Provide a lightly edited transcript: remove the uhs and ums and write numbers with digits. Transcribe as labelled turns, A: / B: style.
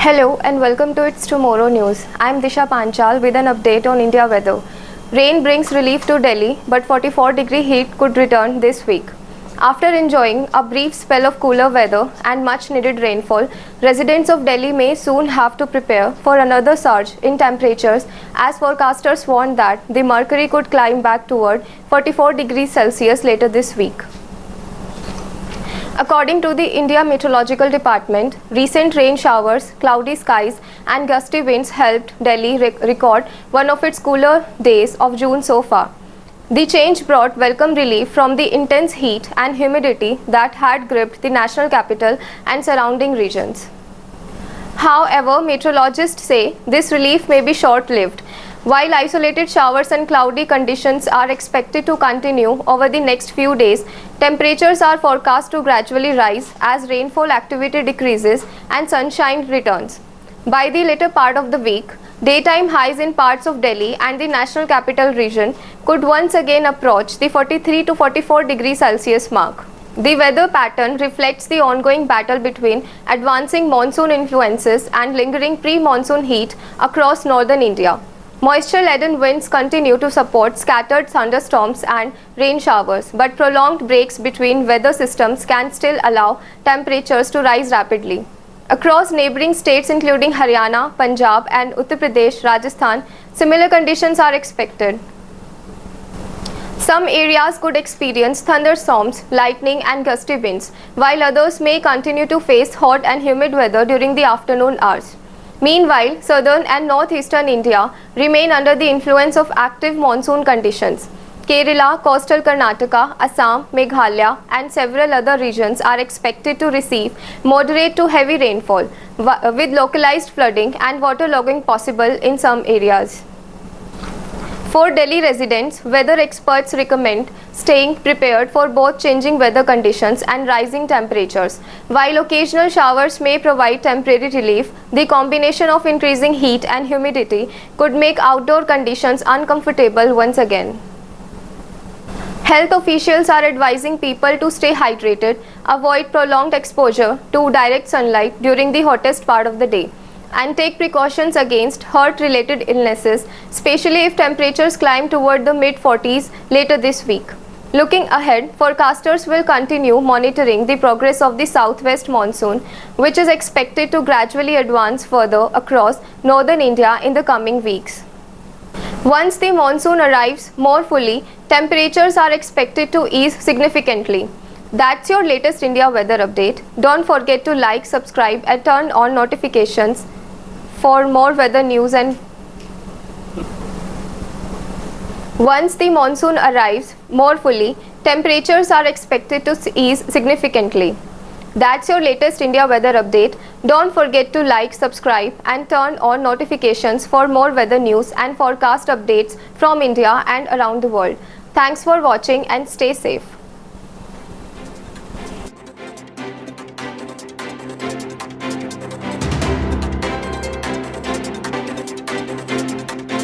A: Hello and welcome to It's Tomorrow News. I'm Disha Panchal with an update on India weather. Rain brings relief to Delhi, but 44-degree heat could return this week. After enjoying a brief spell of cooler weather and much-needed rainfall, residents of Delhi may soon have to prepare for another surge in temperatures as forecasters warn that the mercury could climb back toward 44 degrees Celsius later this week. According to the India Meteorological Department, recent rain showers, cloudy skies and gusty winds helped Delhi record one of its cooler days of June so far. The change brought welcome relief from the intense heat and humidity that had gripped the national capital and surrounding regions. However, meteorologists say this relief may be short-lived. While isolated showers and cloudy conditions are expected to continue over the next few days, temperatures are forecast to gradually rise as rainfall activity decreases and sunshine returns. By the later part of the week, daytime highs in parts of Delhi and the National Capital Region could once again approach the 43 to 44 degrees Celsius mark. The weather pattern reflects the ongoing battle between advancing monsoon influences and lingering pre-monsoon heat across northern India. Moisture-laden winds continue to support scattered thunderstorms and rain showers, but prolonged breaks between weather systems can still allow temperatures to rise rapidly. Across neighboring states including Haryana, Punjab and Uttar Pradesh, Rajasthan, similar conditions are expected. Some areas could experience thunderstorms, lightning and gusty winds, while others may continue to face hot and humid weather during the afternoon hours. Meanwhile, southern and northeastern India remain under the influence of active monsoon conditions. Kerala, coastal Karnataka, Assam, Meghalaya and several other regions are expected to receive moderate to heavy rainfall, with localized flooding and waterlogging possible in some areas. For Delhi residents, weather experts recommend staying prepared for both changing weather conditions and rising temperatures. While occasional showers may provide temporary relief, the combination of increasing heat and humidity could make outdoor conditions uncomfortable once again. Health officials are advising people to stay hydrated, avoid prolonged exposure to direct sunlight during the hottest part of the day, and take precautions against heart-related illnesses, especially if temperatures climb toward the mid-40s later this week. Looking ahead, forecasters will continue monitoring the progress of the southwest monsoon, which is expected to gradually advance further across northern India in the coming weeks. Once the monsoon arrives more fully, temperatures are expected to ease significantly. That's your latest India weather update. Don't forget to like, subscribe and turn on notifications for more weather news. And once the monsoon arrives more fully, temperatures are expected to ease significantly. That's your latest India weather update. Don't forget to like, subscribe and turn on notifications for more weather news and forecast updates from India and around the world. Thanks for watching and stay safe.